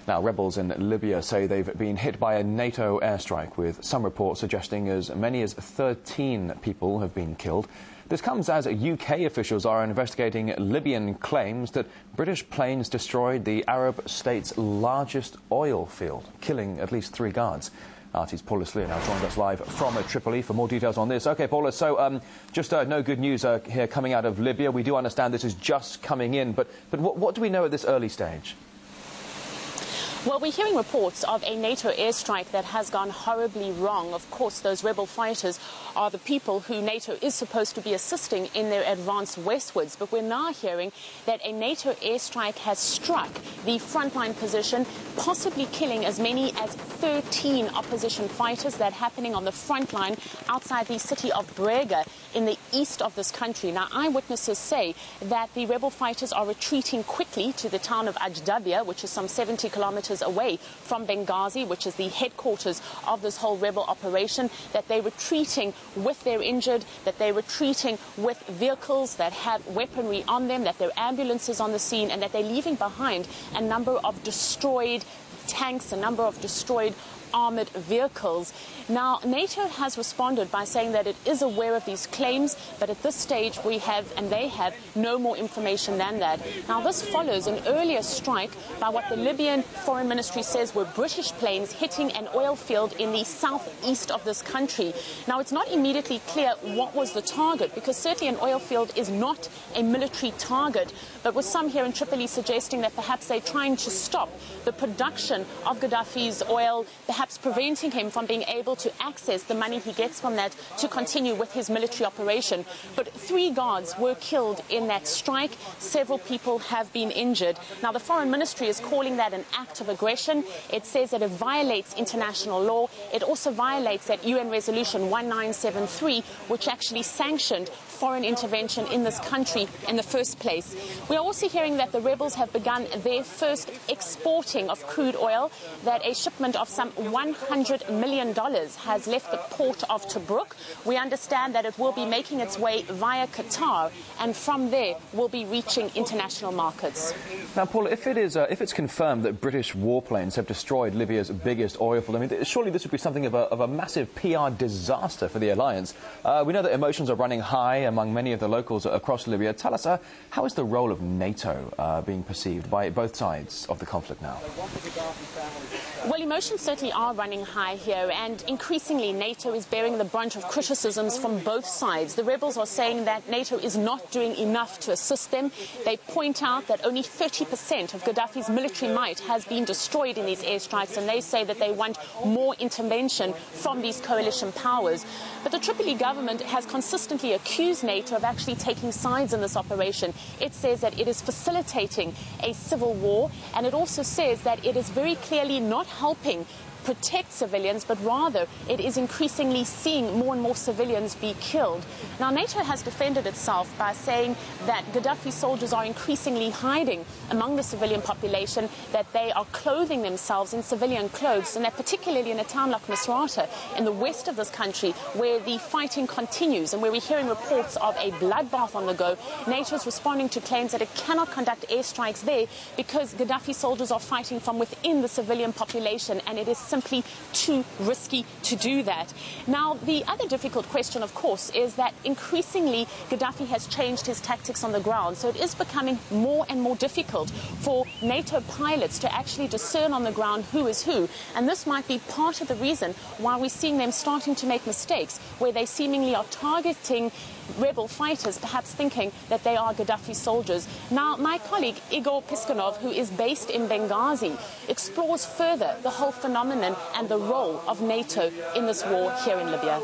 Now, rebels in Libya say they've been hit by a NATO airstrike, with some reports suggesting as many as 13 people have been killed. This comes as UK officials are investigating Libyan claims that British planes destroyed the Arab state's largest oil field, killing at least 3 guards. RT's Paula Sleer now joined us live from Tripoli for more details on this. OK, Paula, so just no good news here coming out of Libya. We do understand this is just coming in, but what do we know at this early stage? Well, we're hearing reports of a NATO airstrike that has gone horribly wrong. Of course, those rebel fighters are the people who NATO is supposed to be assisting in their advance westwards. But we're now hearing that a NATO airstrike has struck the frontline position, possibly killing as many as 13 opposition fighters. That happening on the front line outside the city of Brega in the east of this country. Now, eyewitnesses say that the rebel fighters are retreating quickly to the town of Ajdabia, which is some 70 kilometers away from Benghazi, which is the headquarters of this whole rebel operation, that they're retreating with their injured, that they're retreating with vehicles that have weaponry on them, that there are ambulances on the scene, and that they're leaving behind a number of destroyed tanks, a number of destroyed armored vehicles. Now, NATO has responded by saying that it is aware of these claims, but at this stage we have, and they have, no more information than that. Now, this follows an earlier strike by what the Libyan Foreign Ministry says were British planes hitting an oil field in the southeast of this country. Now, it's not immediately clear what was the target, because certainly an oil field is not a military target, but with some here in Tripoli suggesting that perhaps they're trying to stop the production of Gaddafi's oil, perhaps preventing him from being able to access the money he gets from that to continue with his military operation. But 3 guards were killed in that strike. Several people have been injured. Now, the Foreign Ministry is calling that an act of aggression. It says that it violates international law. It also violates that UN Resolution 1973, which actually sanctioned foreign intervention in this country in the first place. We are also hearing that the rebels have begun their first exporting of crude oil, that a shipment of some $100 million has left the port of Tobruk. We understand that it will be making its way via Qatar, and from there will be reaching international markets. Now, Paula, if it's confirmed that British warplanes have destroyed Libya's biggest oil field, I mean, surely this would be something of a massive PR disaster for the alliance. We know that emotions are running high among many of the locals across Libya. Tell us, how is the role of NATO being perceived by both sides of the conflict now? Well, emotions certainly are running high here, and increasingly NATO is bearing the brunt of criticisms from both sides. The rebels are saying that NATO is not doing enough to assist them. They point out that only 30% of Gaddafi's military might has been destroyed in these airstrikes, and they say that they want more intervention from these coalition powers. But the Tripoli government has consistently accused NATO of actually taking sides in this operation. It says that it is facilitating a civil war, and it also says that it is very clearly not helping protect civilians, but rather it is increasingly seeing more and more civilians be killed. Now, NATO has defended itself by saying that Gaddafi soldiers are increasingly hiding among the civilian population, that they are clothing themselves in civilian clothes, and that particularly in a town like Misrata in the west of this country, where the fighting continues and where we're hearing reports of a bloodbath on the go, NATO is responding to claims that it cannot conduct airstrikes there because Gaddafi soldiers are fighting from within the civilian population, and it is simply too risky to do that. Now, the other difficult question, of course, is that increasingly Gaddafi has changed his tactics on the ground. So it is becoming more and more difficult for NATO pilots to actually discern on the ground who is who. And this might be part of the reason why we're seeing them starting to make mistakes, where they seemingly are targeting rebel fighters, perhaps thinking that they are Gaddafi soldiers. Now, my colleague Igor Piskunov, who is based in Benghazi, explores further the whole phenomenon and the role of NATO in this war here in Libya.